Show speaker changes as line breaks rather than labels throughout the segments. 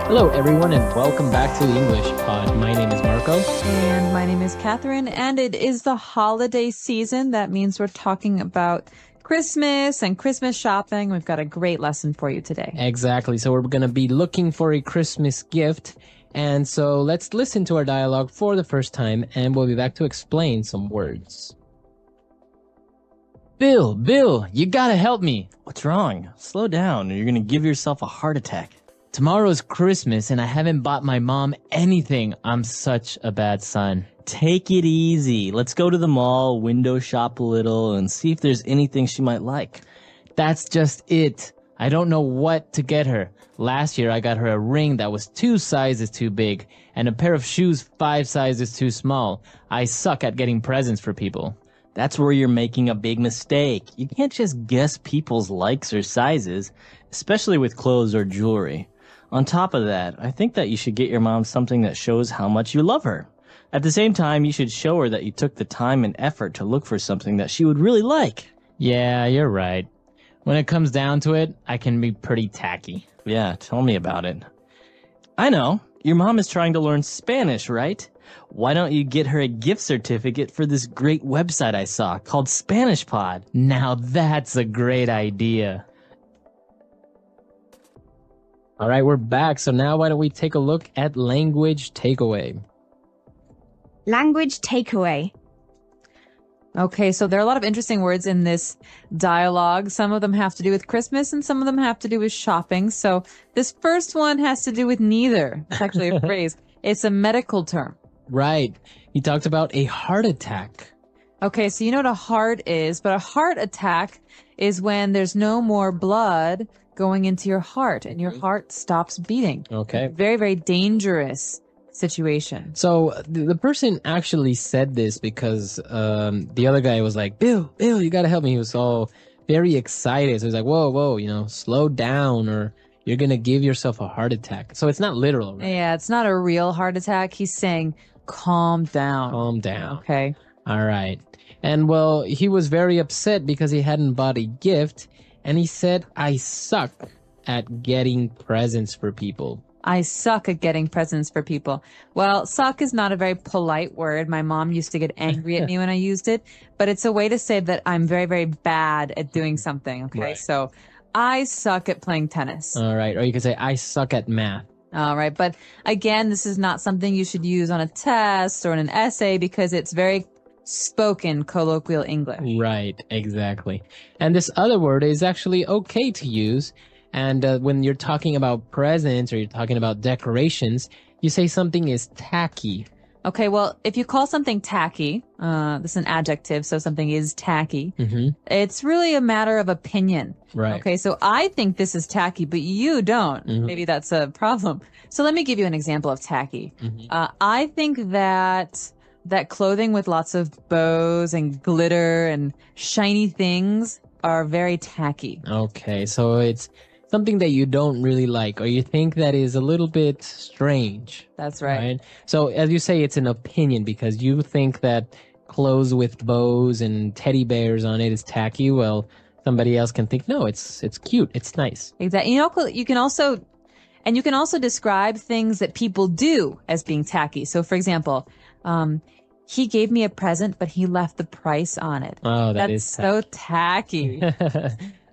Hello, everyone, and welcome back to the English Pod. My name is Marco.
And my name is Catherine, and it is the holiday season. That means we're talking about Christmas and Christmas shopping. We've got a great lesson for you today.
Exactly. So we're going to be looking for a Christmas gift. And so let's listen to our dialogue for the first time, and we'll be back to explain some words. Bill, you gotta help me.
What's wrong? Slow down, or you're gonna give yourself a heart attack.
Tomorrow's Christmas, and I haven't bought my mom anything. I'm such a bad son.
Take it easy. Let's go to the mall, window shop a little, and see if there's anything she might like.
That's just it. I don't know what to get her. Last year, I got her a ring that was 2 sizes too big, and a pair of shoes 5 sizes too small. I suck at getting presents for people.
That's where you're making a big mistake. You can't just guess people's likes or sizes, especially with clothes or jewelry. On top of that, I think that you should get your mom something that shows how much you love her. At the same time, you should show her that you took the time and effort to look for something that she would really like.
Yeah, you're right. When it comes down to it, I can be pretty tacky.
Yeah, tell me about it. I know. Your mom is trying to learn Spanish, right? Why don't you get her a gift certificate for this great website I saw called Spanish Pod?
Now that's a great idea. All right, we're back. So now why don't we take a look at language takeaway?
Language takeaway.
Okay, so there are a lot of interesting words in this dialogue. Some of them have to do with Christmas and some of them have to do with shopping. So this first one has to do with neither. It's actually a phrase. It's a medical term.
Right. He talked about a heart attack.
Okay, so you know what a heart is, but a heart attack is when there's no more blood going into your heart and your heart stops beating.
Okay.
Very, very dangerous situation.
So the person actually said this because the other guy was like, Bill, you gotta help me. He was all very excited. So he's like, whoa, slow down or you're gonna give yourself a heart attack. So it's not literal, right?
Yeah, it's not a real heart attack. He's saying, calm down.
Calm down.
Okay.
All right. And well, he was very upset because he hadn't bought a gift. And he said, I suck at getting presents for people.
I suck at getting presents for people. Well, suck is not a very polite word. My mom used to get angry at me when I used it, but it's a way to say that I'm very, very bad at doing something. Okay.
Right.
So I suck at playing tennis.
All right. Or you could say, I suck at math.
All right. But again, this is not something you should use on a test or in an essay because it's very spoken colloquial English.
Right. Exactly. And this other word is actually okay to use. And when you're talking about presents or you're talking about decorations, you say something is tacky.
Okay, well, if you call something tacky, this is an adjective, so something is tacky, it's really a matter of opinion.
Right.
Okay, so I think this is tacky, but you don't. Maybe that's a problem. So let me give you an example of tacky. I think that clothing with lots of bows and glitter and shiny things are very tacky.
Okay, so it's something that you don't really like or you think that is a little bit strange.
That's right.
So as you say, it's an opinion because you think that clothes with bows and teddy bears on it is tacky. Well, somebody else can think, no, it's cute. It's nice.
Exactly. You can also describe things that people do as being tacky. So for example, he gave me a present, but he left the price on it.
Oh,
That's so tacky.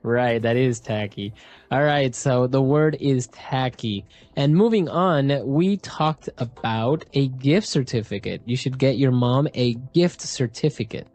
Right, that is tacky. All right, so the word is tacky. And moving on, we talked about a gift certificate. You should get your mom a gift certificate.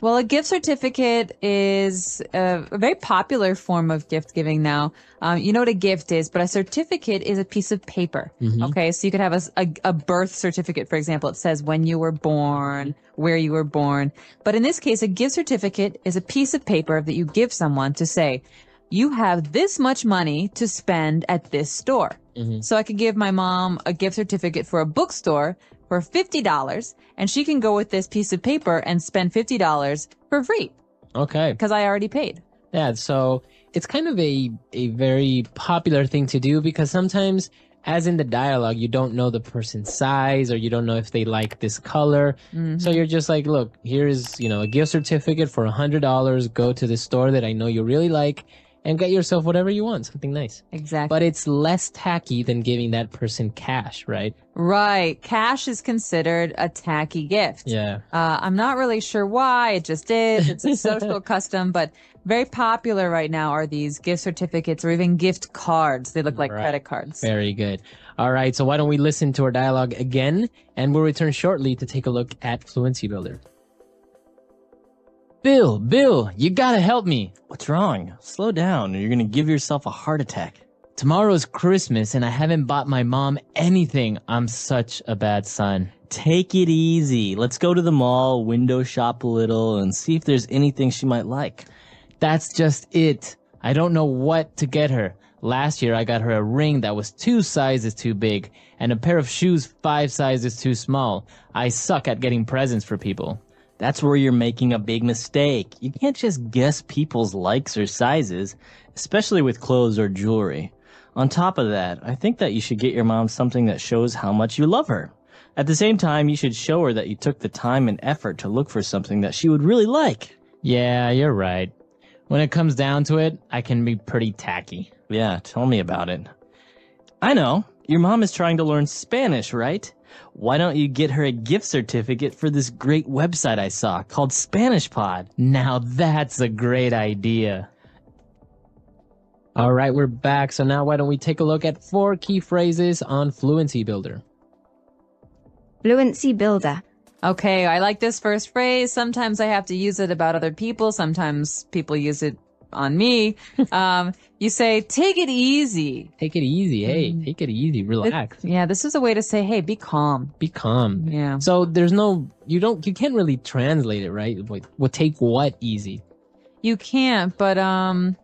Well, a gift certificate is a very popular form of gift giving now. You know what a gift is, but a certificate is a piece of paper. Okay, so you could have a birth certificate, for example. It says when you were born, where you were born. But in this case, a gift certificate is a piece of paper that you give someone to say, you have this much money to spend at this store. So I could give my mom a gift certificate for a bookstore for $50, and she can go with this piece of paper and spend $50 for free.
Okay.
Because I already paid.
Yeah, so it's kind of a very popular thing to do because sometimes, as in the dialogue, you don't know the person's size or you don't know if they like this color. So you're just like, look, here's, a gift certificate for $100. Go to the store that I know you really like and get yourself whatever you want, something nice.
Exactly.
But it's less tacky than giving that person cash, right?
Right. Cash is considered a tacky gift.
Yeah.
I'm not really sure why. It just is. It's a social custom, but very popular right now are these gift certificates or even gift cards. They look like credit cards.
Very good. All right. So why don't we listen to our dialogue again, and we'll return shortly to take a look at Fluency Builder. Bill, you gotta help me.
What's wrong? Slow down, or you're gonna give yourself a heart attack.
Tomorrow's Christmas, and I haven't bought my mom anything. I'm such a bad son.
Take it easy. Let's go to the mall, window shop a little, and see if there's anything she might like.
That's just it. I don't know what to get her. Last year, I got her a ring that was 2 sizes too big, and a pair of shoes 5 sizes too small. I suck at getting presents for people.
That's where you're making a big mistake. You can't just guess people's likes or sizes, especially with clothes or jewelry. On top of that, I think that you should get your mom something that shows how much you love her. At the same time, you should show her that you took the time and effort to look for something that she would really like.
Yeah, you're right. When it comes down to it, I can be pretty tacky.
Yeah, tell me about it. I know. Your mom is trying to learn Spanish, right? Why don't you get her a gift certificate for this great website I saw called Spanish Pod?
Now that's a great idea. All right, we're back. So now why don't we take a look at 4 key phrases on Fluency Builder.
Fluency Builder.
Okay, I like this first phrase. Sometimes I have to use it about other people. Sometimes people use it on me. You say, take it easy.
Take it easy. Hey, take it easy. Relax.
Yeah, this is a way to say, hey, be calm.
Be calm.
Yeah.
So there's no, you can't really translate it, right? What take what easy?
You can't, but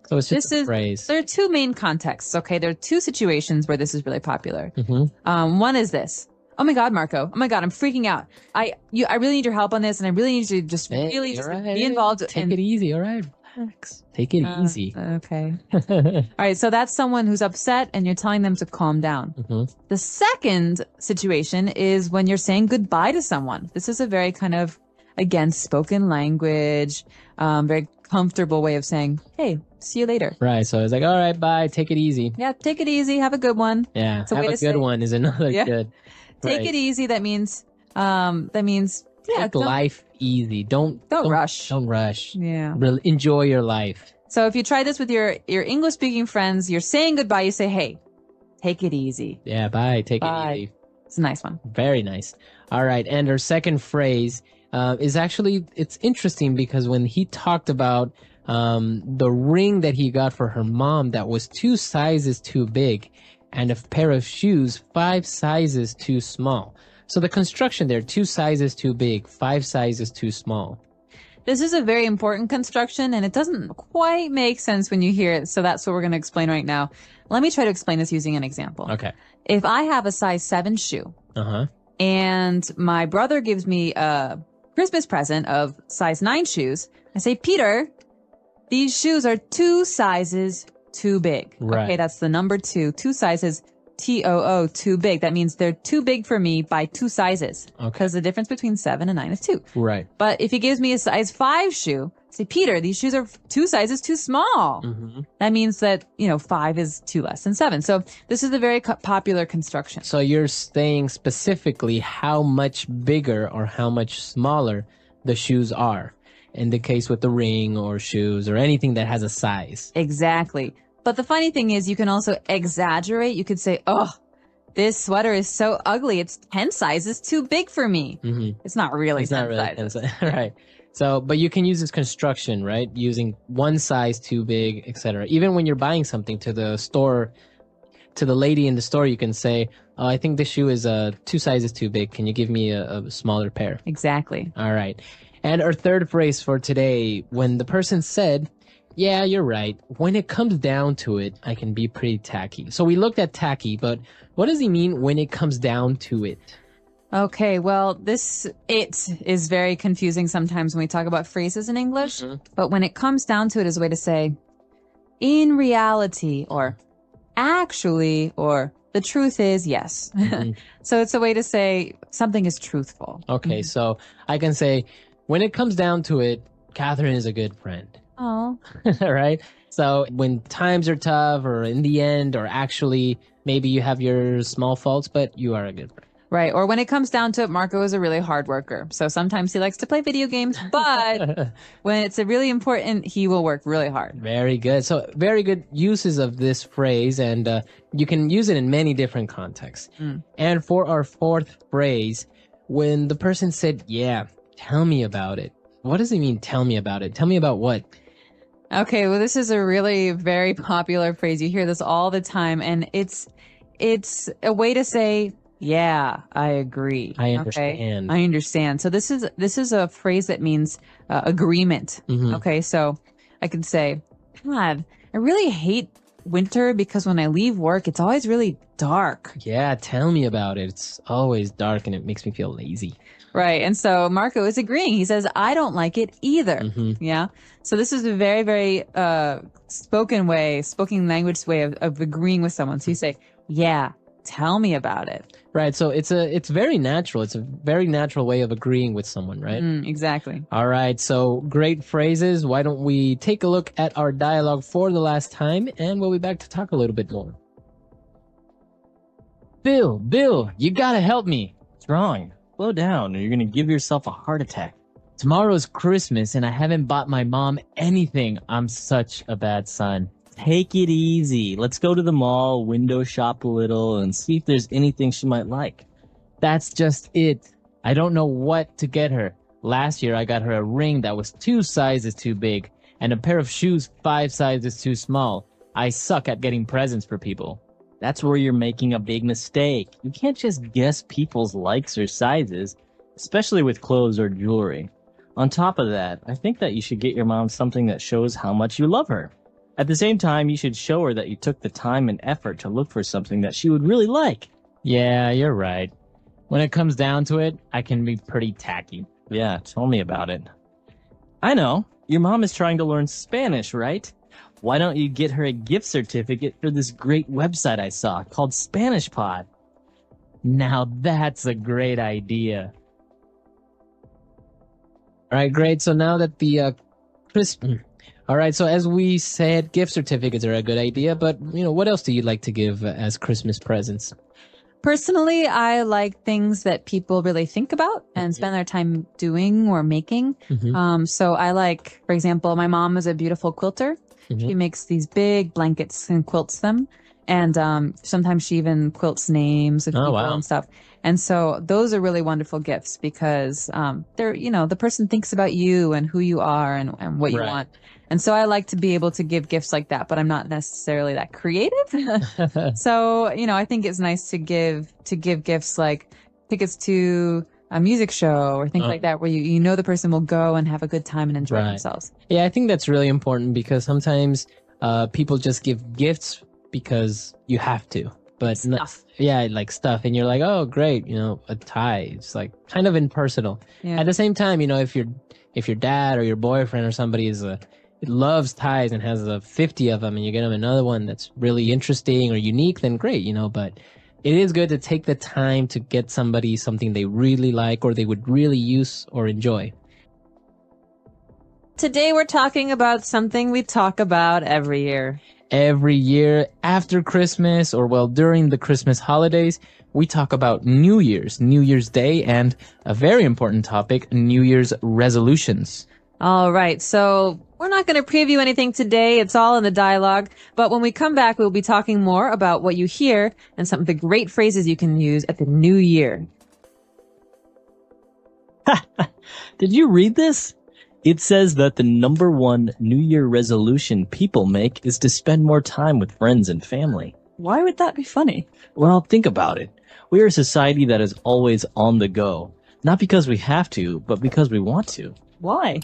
So it's just a phrase.
There are 2 main contexts. Okay, there are 2 situations where this is really popular.
Mm-hmm.
One is this. Oh my God, Marco. Oh my God, I'm freaking out. I really need your help on this, and I really need you to just be involved.
Take it easy. All right. Relax. Take it easy.
Okay. All right. So that's someone who's upset and you're telling them to calm down.
Mm-hmm.
The second situation is when you're saying goodbye to someone. This is a very kind of, again, spoken language, very comfortable way of saying, hey, see you later.
Right. So it's like, all right, bye. Take it easy.
Yeah. Take it easy. Have a good one.
Yeah.
It's a
have
way
a
to
good
say-
one is another good.
Take
Right.
it easy. That means,
Take life easy. Don't
rush.
Don't rush.
Yeah.
Enjoy your life.
So if you try this with your English speaking friends, you're saying goodbye. You say, hey, take it easy.
Yeah. Bye. Take
Bye.
it easy.
It's a nice one.
Very nice. All right. And our second phrase is actually, it's interesting because when he talked about the ring that he got for her mom that was 2 sizes too big and a pair of shoes 5 sizes too small. So the construction there, 2 sizes too big, 5 sizes too small.
This is a very important construction, and it doesn't quite make sense when you hear it. So that's what we're going to explain right now. Let me try to explain this using an example.
Okay.
If I have a size 7 shoe
Uh-huh.
and my brother gives me a Christmas present of size 9 shoes, I say, Peter, these shoes are 2 sizes too big.
Right.
Okay, that's the number 2. 2 sizes, TOO, too big. That means they're too big for me by 2 sizes.
Okay.
Because the difference between 7 and 9 is 2.
Right.
But if he gives me a size 5 shoe, say, Peter, these shoes are 2 sizes too small.
Mm-hmm.
That means that, 5 is 2 less than 7. So this is a very popular construction.
So you're saying specifically how much bigger or how much smaller the shoes are in the case with the ring or shoes or anything that has a size.
Exactly. But the funny thing is you can also exaggerate. You could say, oh, this sweater is so ugly. It's 10 sizes too big for me.
Mm-hmm.
It's not really
It's
10
not really
sizes.
right. So, but you can use this construction, right? Using 1 size too big, etc. Even when you're buying something to the store, to the lady in the store, you can say, oh, I think this shoe is 2 sizes too big. Can you give me a smaller pair?
Exactly.
All right. And our third phrase for today, when the person said, yeah, you're right. When it comes down to it, I can be pretty tacky. So we looked at tacky, but what does he mean when it comes down to it?
Okay, well, it is very confusing sometimes when we talk about phrases in English.
Mm-hmm.
But when it comes down to it is a way to say, in reality, or actually, or the truth is yes.
Mm-hmm.
So it's a way to say something is truthful.
Okay, so I can say, when it comes down to it, Catherine is a good friend.
Oh,
Right? So when times are tough or in the end, or actually maybe you have your small faults, but you are a good friend.
Right. Or when it comes down to it, Marco is a really hard worker. So sometimes he likes to play video games, but when it's really important, he will work really hard.
Very good. So very good uses of this phrase, and you can use it in many different contexts. And for our fourth phrase, when the person said, yeah, tell me about it. What does it mean, tell me about it? Tell me about what?
Okay, well, this is a really very popular phrase. You hear this all the time, and it's a way to say, yeah, I agree.
I understand.
Okay? I understand. So this is a phrase that means agreement. Okay, so I could say, God, I really hate winter because when I leave work, it's always really dark.
Yeah, tell me about it. It's always dark and it makes me feel lazy.
Right. And so Marco is agreeing. He says, I don't like it either. Yeah. So this is a very, very spoken language way of agreeing with someone. So you say, yeah, tell me about it.
Right. So it's very natural. It's a very natural way of agreeing with someone, right?
Exactly.
All right. So great phrases. Why don't we take a look at our dialogue for the last time, and we'll be back to talk a little bit more.
Bill, you gotta help me. What's wrong? Slow down or you're gonna give yourself a heart attack.
Tomorrow's Christmas and I haven't bought my mom anything. I'm such a bad son.
Take it easy. Let's go to the mall, window shop a little, and see if there's anything she might like.
That's just it. I don't know what to get her. Last year I got her a ring that was 2 sizes too big and a pair of shoes 5 sizes too small. I suck at getting presents for people.
That's where you're making a big mistake. You can't just guess people's likes or sizes, especially with clothes or jewelry. On top of that, I think that you should get your mom something that shows how much you love her. At the same time, you should show her that you took the time and effort to look for something that she would really like.
Yeah, you're right. When it comes down to it, I can be pretty tacky.
Yeah, tell me about it. I know. Your mom is trying to learn Spanish, right? Why don't you get her a gift certificate for this great website I saw called Spanish Pod?
Now that's a great idea.
All right, great. So now that the all right, so as we said, gift certificates are a good idea, but what else do you like to give as Christmas presents?
Personally, I like things that people really think about and spend their time doing or making. So I like, for example, my mom is a beautiful quilter. She makes these big blankets and quilts them. And sometimes she even quilts names of people and stuff. And so those are really wonderful gifts because they're, the person thinks about you and who you are and what you want. And so I like to be able to give gifts like that, but I'm not necessarily that creative. So, I think it's nice to give gifts like tickets to a music show or things like that, where the person will go and have a good time and enjoy themselves.
Yeah, I think that's really important because sometimes people just give gifts because you have to. But
Stuff.
like stuff, and you're like, oh, great, a tie. It's like kind of impersonal.
Yeah.
At the same time, if your dad or your boyfriend or somebody loves ties and has 50 of them, and you get them another one that's really interesting or unique, then great, But it is good to take the time to get somebody something they really like or they would really use or enjoy.
Today we're talking about something we talk about every year.
Every year after Christmas or during the Christmas holidays, we talk about New Year's Day, and a very important topic, New Year's resolutions.
All right. So we're not going to preview anything today. It's all in the dialogue. But when we come back, we'll be talking more about what you hear and some of the great phrases you can use at the new year.
Did you read this? It says that the number one New Year resolution people make is to spend more time with friends and family.
Why would that be funny?
Well, think about it. We are a society that is always on the go. Not because we have to, but because we want to.
Why?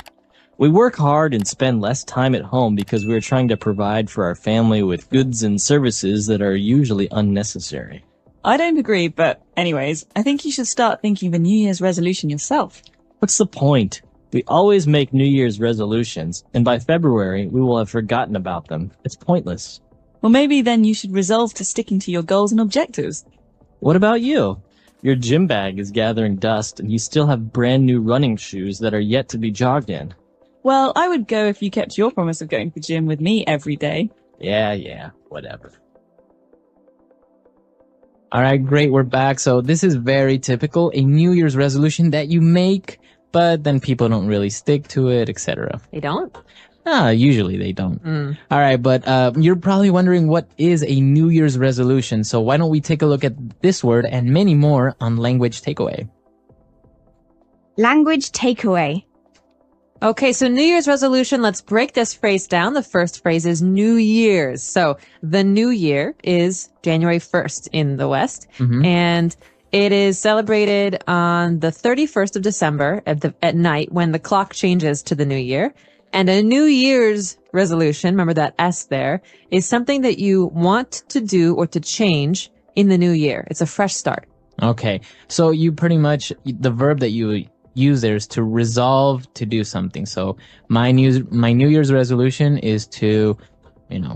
We work hard and spend less time at home because we are trying to provide for our family with goods and services that are usually unnecessary.
I don't agree, but anyways, I think you should start thinking of a New Year's resolution yourself.
What's the point? We always make New Year's resolutions, and by February, we will have forgotten about them. It's pointless.
Well, maybe then you should resolve to sticking to your goals and objectives.
What about you? Your gym bag is gathering dust, and you still have brand new running shoes that are yet to be jogged in.
Well, I would go if you kept your promise of going to the gym with me every day.
Yeah, whatever.
All right, great. We're back. So this is very typical, a New Year's resolution that you make, but then people don't really stick to it, etc.
They don't?
Usually they don't. All right, but you're probably wondering what is a New Year's resolution. So why don't we take a look at this word and many more on Language Takeaway.
Language takeaway.
Okay, so New Year's resolution, let's break this phrase down. The first phrase is New Year's. So the New Year is January 1st in the West, and it is celebrated on the 31st of December at night when the clock changes to the New Year. And a New Year's resolution, remember that S there, is something that you want to do or to change in the new year. It's a fresh start.
Okay, so you pretty much, the verb that you use there is to resolve to do something. So my New Year's resolution is to,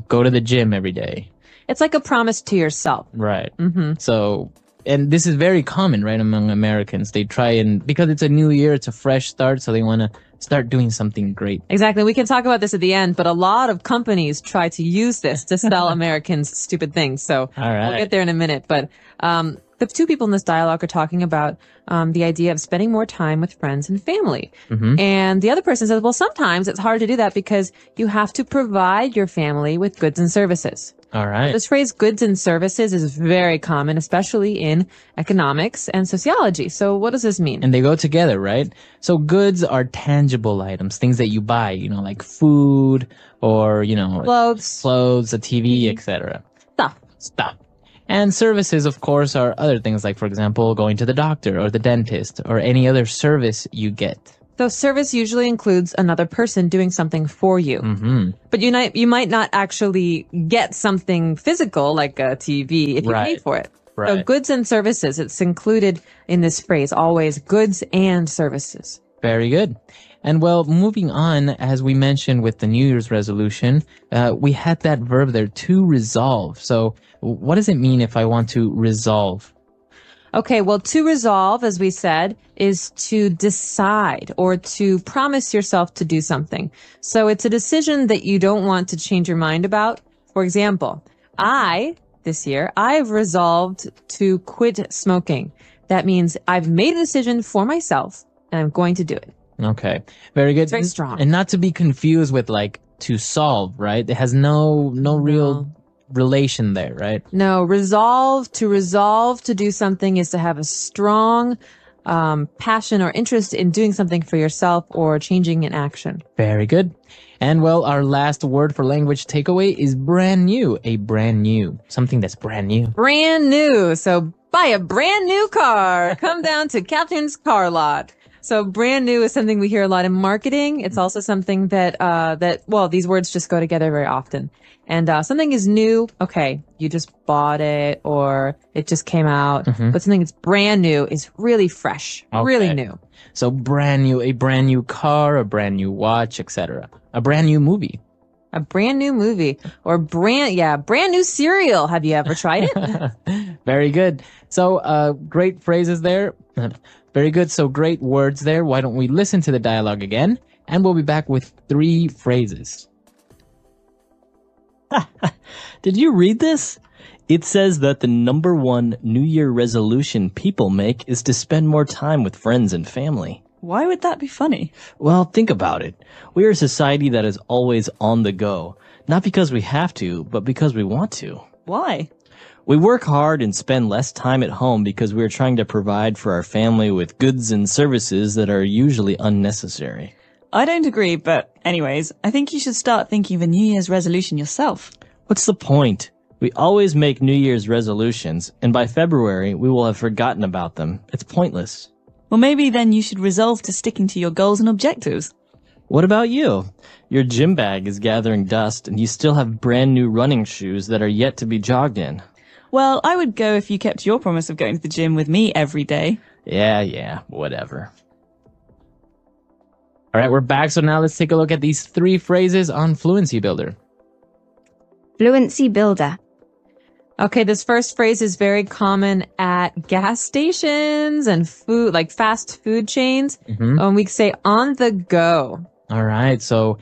go to the gym every day.
It's like a promise to yourself.
Right. So, and this is very common, right, among Americans. They try because it's a new year, it's a fresh start, so they want to start doing something great.
Exactly. We can talk about this at the end, but a lot of companies try to use this to sell Americans stupid things. So
All right.
We'll get there in a minute. But the two people in this dialogue are talking about the idea of spending more time with friends and family. And the other person says, well, sometimes it's hard to do that because you have to provide your family with goods and services.
All right.
This phrase goods and services is very common, especially in economics and sociology. So what does this mean?
And they go together, right? So goods are tangible items, things that you buy, like food or, clothes, a TV, etc. Stuff. And services, of course, are other things like, for example, going to the doctor or the dentist or any other service you get.
So service usually includes another person doing something for you. But you might not actually get something physical like a TV if you pay for it.
Right.
So goods and services, it's included in this phrase, always goods and services.
Very good. And well, moving on, as we mentioned with the New Year's resolution, we had that verb there, to resolve. So what does it mean if I want to resolve?
Okay, well, to resolve, as we said, is to decide or to promise yourself to do something. So it's a decision that you don't want to change your mind about. For example, this year, I've resolved to quit smoking. That means I've made a decision for myself and I'm going to do it.
Okay, very good.
It's very strong.
And not to be confused with to solve, right? It has no real relation there, right?
No, resolve to do something is to have a strong passion or interest in doing something for yourself or changing an action.
Very good. And well, our last word for language takeaway is brand new. Something that's brand new.
Brand new. So buy a brand new car. Come down to Catherine's car lot. So brand new is something we hear a lot in marketing. It's also something that these words just go together very often. And something is new. Okay, you just bought it or it just came out. But something that's brand new is really fresh, really new.
So brand new, a brand new car, a brand new watch, etc. A brand new movie.
A brand new movie or brand new cereal. Have you ever tried it?
Very good. So great phrases there. Very good. So great words there. Why don't we listen to the dialogue again? And we'll be back with 3 phrases.
Did you read this? It says that the number one New Year resolution people make is to spend more time with friends and family.
Why would that be funny?
Well, think about it. We are a society that is always on the go. Not because we have to, but because we want to.
Why?
We work hard and spend less time at home because we are trying to provide for our family with goods and services that are usually unnecessary.
I don't agree, but anyways, I think you should start thinking of a New Year's resolution yourself.
What's the point? We always make New Year's resolutions, and by February, we will have forgotten about them. It's pointless.
Well, maybe then you should resolve to sticking to your goals and objectives.
What about you? Your gym bag is gathering dust, and you still have brand new running shoes that are yet to be jogged in.
Well, I would go if you kept your promise of going to the gym with me every day.
Yeah, whatever.
All right, we're back. So now let's take a look at these 3 phrases on Fluency Builder.
Fluency builder.
Okay, this first phrase is very common at gas stations and food, like fast food chains. We say on the go.
All right. So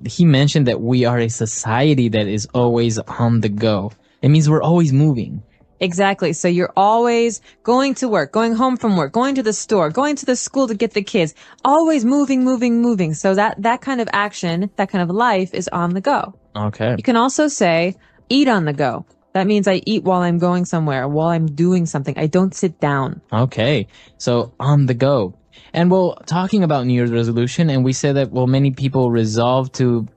he mentioned that we are a society that is always on the go. It means we're always moving.
Exactly. So you're always going to work, going home from work, going to the store, going to the school to get the kids, always moving, moving, moving. So that kind of action, that kind of life is on the go.
Okay.
You can also say eat on the go. That means I eat while I'm going somewhere, while I'm doing something. I don't sit down.
Okay. So on the go. And well, talking about New Year's resolution, and we said that, well, many people resolve to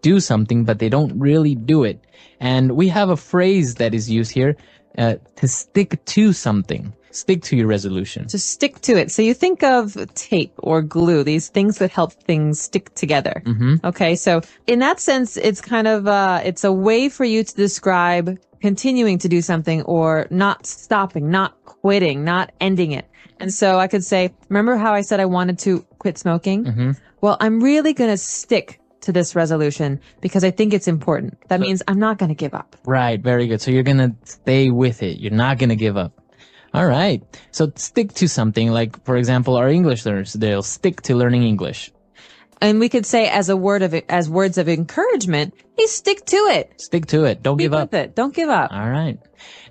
do something, but they don't really do it. And we have a phrase that is used here, to stick to something. Stick to your resolution.
To stick to it. So you think of tape or glue, these things that help things stick together. Okay. So in that sense, it's kind of, it's a way for you to describe continuing to do something or not stopping, not quitting, not ending it. And so I could say, remember how I said I wanted to quit smoking? Well, I'm really going to stick to this resolution because I think it's important. That means I'm not going to give up.
Right. Very good. So you're going to stay with it. You're not going to give up. All right. So stick to something, like, for example, our English learners, they'll stick to learning English.
And we could say as words of encouragement, hey, stick to it.
Stick to it. Don't give up.
With it. Don't give up.
All right.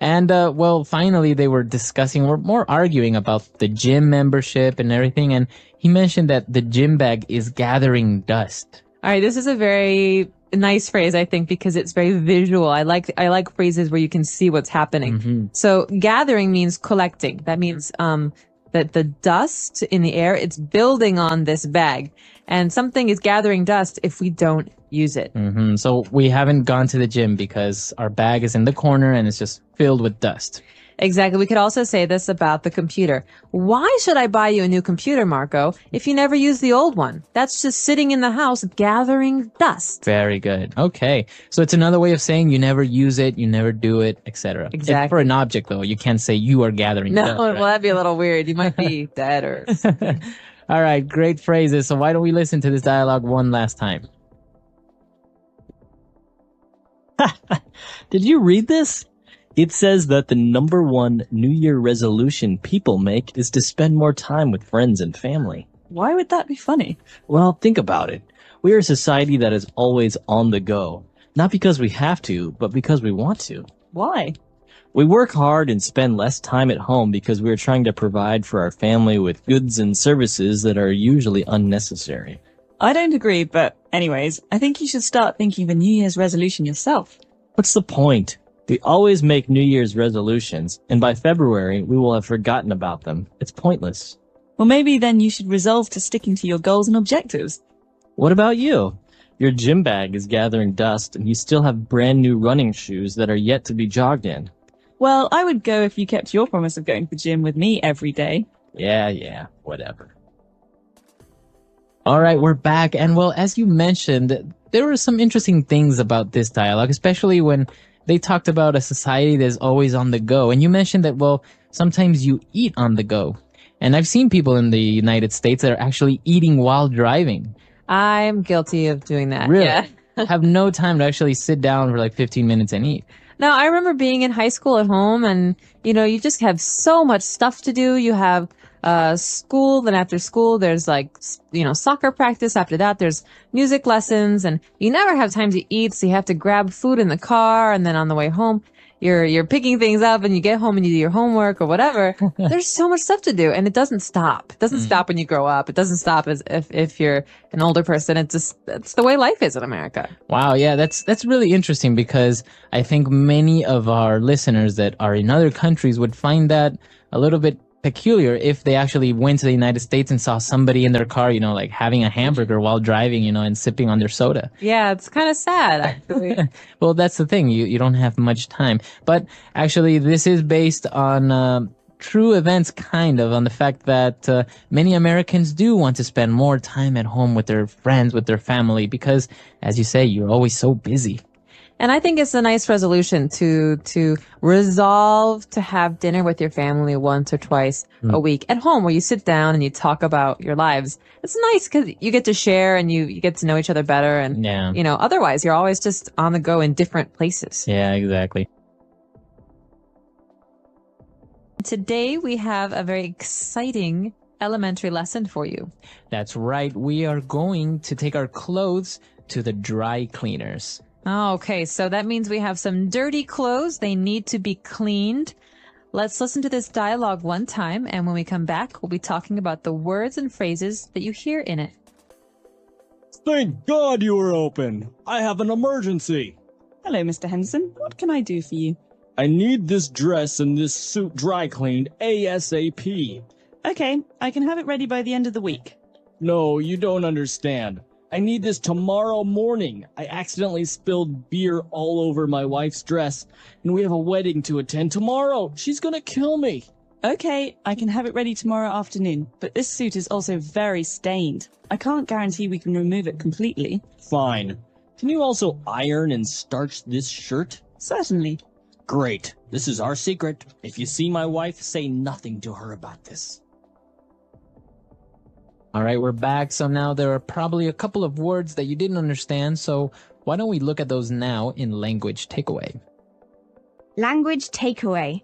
And, well, finally, they were discussing, or more arguing about the gym membership and everything. And he mentioned that the gym bag is gathering dust.
All right. This is a very nice phrase, I think, because it's very visual. I like phrases where you can see what's happening. So gathering means collecting. That means, that the dust in the air, it's building on this bag, and something is gathering dust if we don't use it.
So we haven't gone to the gym because our bag is in the corner and it's just filled with dust.
Exactly. We could also say this about the computer. Why should I buy you a new computer, Marco, if you never use the old one? That's just sitting in the house gathering dust.
Very good. Okay. So it's another way of saying you never use it, you never do it, etc.
Exactly.
For an object, though, you can't say you are gathering dust.
No,
Right?
well, that'd be a little weird. You might be dead or...
All right. Great phrases. So why don't we listen to this dialogue one last time?
Did you read this? It says that the number one New Year resolution people make is to spend more time with friends and family.
Why would that be funny?
Well, think about it. We are a society that is always on the go. Not because we have to, but because we want to.
Why?
We work hard and spend less time at home because we are trying to provide for our family with goods and services that are usually unnecessary.
I don't agree, but anyways, I think you should start thinking of a New Year's resolution yourself.
What's the point? We always make New Year's resolutions, and by February, we will have forgotten about them. It's pointless.
Well, maybe then you should resolve to sticking to your goals and objectives.
What about you? Your gym bag is gathering dust, and you still have brand new running shoes that are yet to be jogged in.
Well, I would go if you kept your promise of going to the gym with me every day.
Yeah, whatever.
All right, we're back. And well, as you mentioned, there were some interesting things about this dialogue, especially when they talked about a society that's always on the go. And you mentioned that, well, sometimes you eat on the go. And I've seen people in the United States that are actually eating while driving.
I'm guilty of doing that.
Really?
Yeah.
Have no time to actually sit down for like 15 minutes and eat.
Now, I remember being in high school at home and, you just have so much stuff to do. You have school, then after school, there's soccer practice. After that, there's music lessons, and you never have time to eat. So you have to grab food in the car. And then on the way home, you're picking things up and you get home and you do your homework or whatever. There's so much stuff to do, and it doesn't stop. It doesn't stop when you grow up. It doesn't stop if you're an older person. It's the way life is in America.
Wow. Yeah. That's really interesting because I think many of our listeners that are in other countries would find that a little bit peculiar if they actually went to the United States and saw somebody in their car, like having a hamburger while driving, and sipping on their soda.
Yeah, it's kind of sad, actually.
Well, that's the thing. You don't have much time. But actually, this is based on true events, kind of, on the fact that many Americans do want to spend more time at home with their friends, with their family, because, as you say, you're always so busy.
And I think it's a nice resolution to resolve to have dinner with your family once or twice a week at home, where you sit down and you talk about your lives. It's nice because you get to share and you get to know each other better. And, otherwise you're always just on the go in different places.
Yeah, exactly.
Today we have a very exciting elementary lesson for you.
That's right. We are going to take our clothes to the dry cleaners.
Oh, okay, so that means we have some dirty clothes. They need to be cleaned. Let's listen to this dialogue one time, and when we come back, we'll be talking about the words and phrases that you hear in it.
Thank God you were open. I have an emergency.
Hello, Mr. Henderson. What can I do for you?
I need this dress and this suit dry cleaned ASAP.
Okay, I can have it ready by the end of the week.
No, you don't understand. I need this tomorrow morning. I accidentally spilled beer all over my wife's dress, and we have a wedding to attend tomorrow. She's gonna kill me.
Okay, I can have it ready tomorrow afternoon, but this suit is also very stained. I can't guarantee we can remove it completely.
Fine. Can you also iron and starch this shirt?
Certainly.
Great. This is our secret. If you see my wife, say nothing to her about this.
All right, we're back. So now there are probably a couple of words that you didn't understand. So why don't we look at those now in language takeaway?
Language takeaway.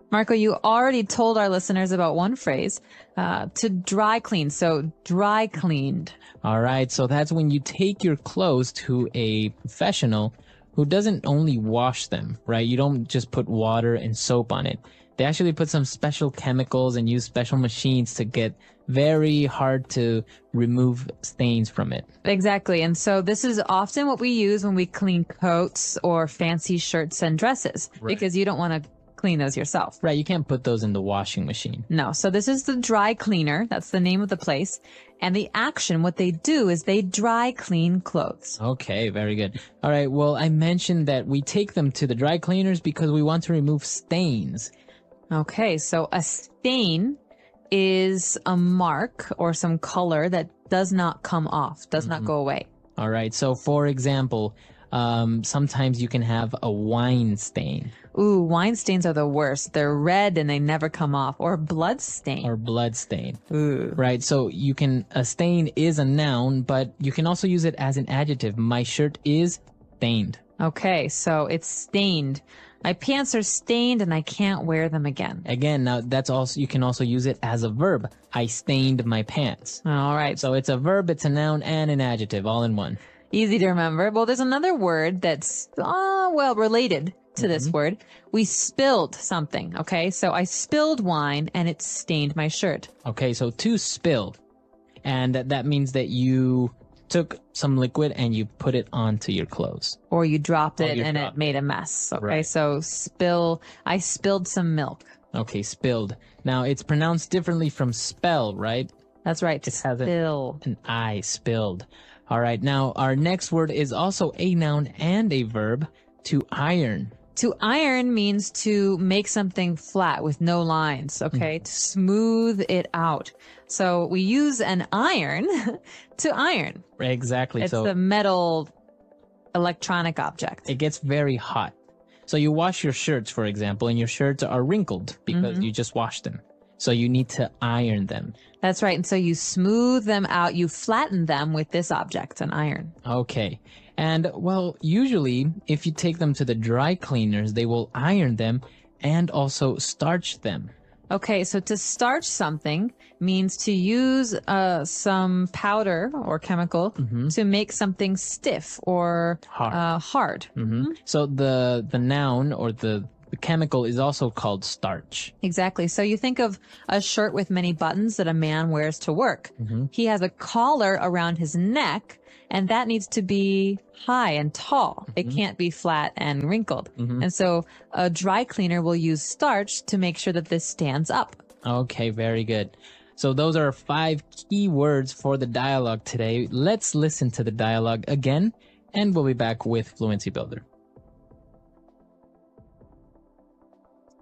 Marco, you already told our listeners about one phrase, to dry clean. So dry cleaned.
All right, so that's when you take your clothes to a professional who doesn't only wash them, right? You don't just put water and soap on it. They actually put some special chemicals and use special machines to get very hard to remove stains from it.
Exactly. And so this is often what we use when we clean coats or fancy shirts and dresses, because you don't want to clean those yourself.
Right, you can't put those in the washing machine.
No. So this is the dry cleaner. That's the name of the place. And the action, what they do is they dry clean clothes.
Okay, very good. All right, well, I mentioned that we take them to the dry cleaners because we want to remove stains.
Okay, so a stain is a mark or some color that does not come off, does not go away.
All right, so for example, sometimes you can have a wine stain.
Ooh, wine stains are the worst. They're red and they never come off. Or blood stain.
Or blood stain.
Ooh.
Right, so a stain is a noun, but you can also use it as an adjective. My shirt is stained.
Okay, so it's stained. My pants are stained and I can't wear them again.
Again, now you can also use it as a verb. I stained my pants.
All right.
So it's a verb, it's a noun, and an adjective all in one.
Easy to remember. Well, there's another word that's, related to this word. We spilled something, okay? So I spilled wine and it stained my shirt.
Okay, so to spill. And that means that you took some liquid and you put it onto your clothes.
Or you dropped it and it made a mess. Okay,
right.
So I spilled some milk.
Okay, spilled. Now, it's pronounced differently from spell, right?
That's right.
It has
spill.
an I, spilled. All right, now our next word is also a noun and a verb, to iron.
To iron means to make something flat with no lines, okay? To smooth it out. So we use an iron to iron.
Exactly.
It's
so
the metal electronic object.
it gets very hot. So you wash your shirts, for example, and your shirts are wrinkled because you just washed them. So you need to iron them.
That's right. And so you smooth them out, you flatten them with this object, an iron.
Okay. And, well, usually, if you take them to the dry cleaners, they will iron them and also starch them.
Okay, so to starch something means to use some powder or chemical to make something stiff or hard.
So the noun or the chemical is also called starch.
Exactly. So you think of a shirt with many buttons that a man wears to work. He has a collar around his neck, and that needs to be high and tall. It can't be flat and wrinkled. And so a dry cleaner will use starch to make sure that this stands up.
Okay, very good. So those are 5 key words for the dialogue today. Let's listen to the dialogue again, and we'll be back with Fluency Builder.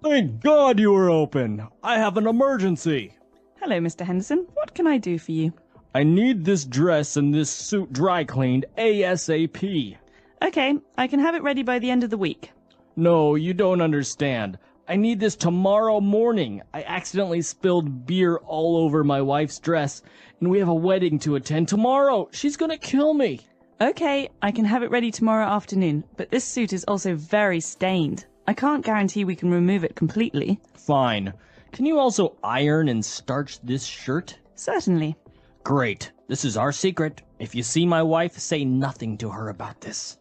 Thank God you were open. I have an emergency.
Hello, Mr. Henderson. What can I do for you?
I need this dress and this suit dry cleaned ASAP.
Okay, I can have it ready by the end of the week.
No, you don't understand. I need this tomorrow morning. I accidentally spilled beer all over my wife's dress, and we have a wedding to attend tomorrow. She's gonna kill me.
Okay, I can have it ready tomorrow afternoon, but this suit is also very stained. I can't guarantee we can remove it completely.
Fine.
Can you also iron and starch this shirt?
Certainly.
Great. This is our secret. If you see my wife, say nothing to her about this.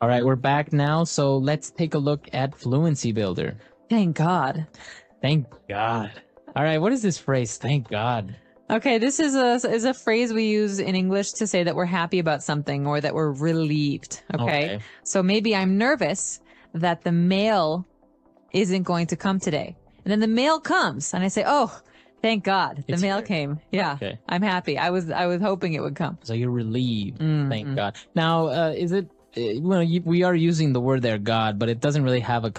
All right, we're back now, so let's take a look at Fluency Builder.
Thank God.
Thank God. All right, what is this phrase? Thank God.
Okay, this is a phrase we use in English to say that we're happy about something or that we're relieved. Okay. So maybe I'm nervous that the mail isn't going to come today. And then the mail comes and I say, "Oh, thank God. The mail came." Yeah.
Okay.
I'm happy. I was hoping it would come.
So you're relieved. Thank God. Now, is it we are using the word there, God, but it doesn't really have a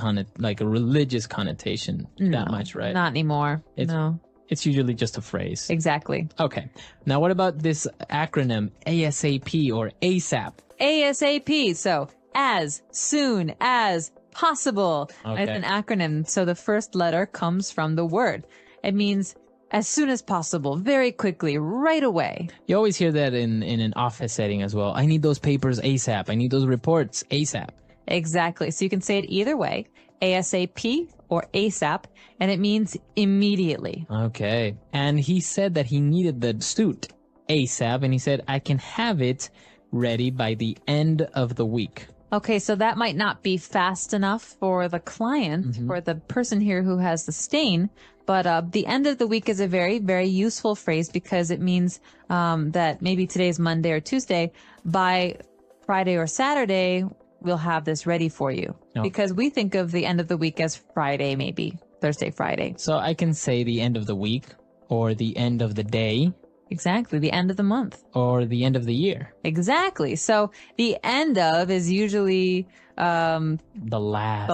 religious connotation that much, right?
Not anymore. No.
It's usually just a phrase.
Exactly.
Okay. Now, what about this acronym ASAP or ASAP?
ASAP. So as soon as possible.
Okay.
It's an acronym. So the first letter comes from the word. It means as soon as possible, very quickly, right away.
You always hear that in an office setting as well. I need those papers ASAP. I need those reports ASAP.
Exactly. So you can say it either way, ASAP or ASAP, and it means immediately.
Okay. And he said that he needed the suit ASAP, and he said, I can have it ready by the end of the week.
Okay, so that might not be fast enough for the client, for the person here who has the stain, but the end of the week is a very, very useful phrase because it means that maybe today's Monday or Tuesday, by Friday or Saturday, we'll have this ready for you.
Okay.
Because we think of the end of the week as Friday, maybe Thursday, Friday.
So I can say the end of the week or the end of the day.
Exactly, the end of the month.
Or the end of the year.
Exactly. So the end of is usually
the
the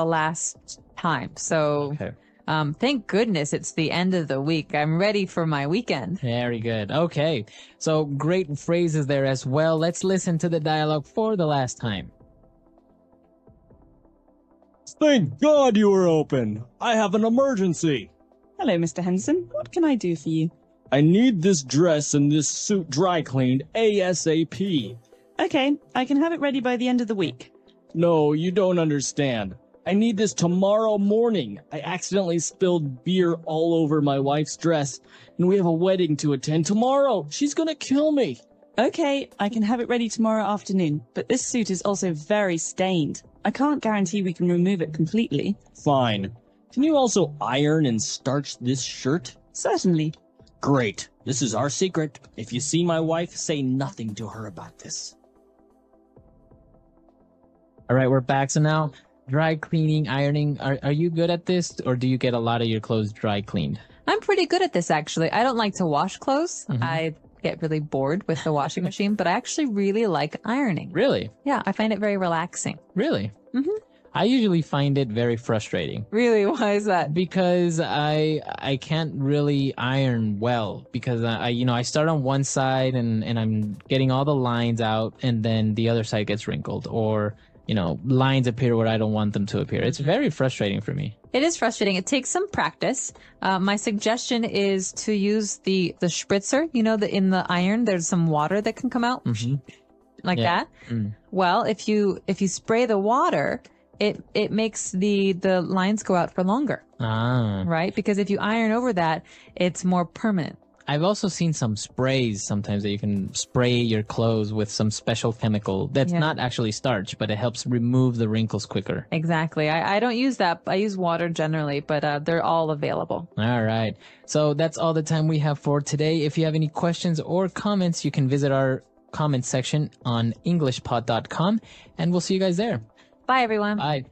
last time. So thank goodness it's the end of the week. I'm ready for my weekend.
Very good. Okay. So great phrases there as well. Let's listen to the dialogue for the last time.
Thank God you were open. I have an emergency.
Hello, Mr. Henderson. What can I do for you?
I need this dress and this suit dry cleaned ASAP.
Okay, I can have it ready by the end of the week.
No, you don't understand. I need this tomorrow morning. I accidentally spilled beer all over my wife's dress, and we have a wedding to attend tomorrow. She's gonna kill me.
Okay, I can have it ready tomorrow afternoon, but this suit is also very stained. I can't guarantee we can remove it completely.
Fine. Can you also iron and starch this shirt?
Certainly.
Great. This is our secret. If you see my wife, say nothing to her about this.
All right, we're back. So now, dry cleaning, ironing. Are you good at this, or do you get a lot of your clothes dry cleaned?
I'm pretty good at this, actually. I don't like to wash clothes. I get really bored with the washing machine, but I actually really like ironing.
Really?
Yeah, I find it very relaxing.
Really? I usually find it very frustrating.
Really? Why is that?
Because I can't really iron well because I start on one side and I'm getting all the lines out and then the other side gets wrinkled or lines appear where I don't want them to appear. It's very frustrating for me.
It is frustrating. It takes some practice. My suggestion is to use the spritzer. In the iron there's some water that can come out like that. Well, if you spray the water, it makes the lines go out for longer. Right? Because if you iron over that, it's more permanent.
I've also seen some sprays sometimes that you can spray your clothes with some special chemical that's not actually starch, but it helps remove the wrinkles quicker.
Exactly. I don't use that. I use water generally, but they're all available.
All right. So that's all the time we have for today. If you have any questions or comments, you can visit our comment section on englishpod.com, and we'll see you guys there.
Bye, everyone.
Bye.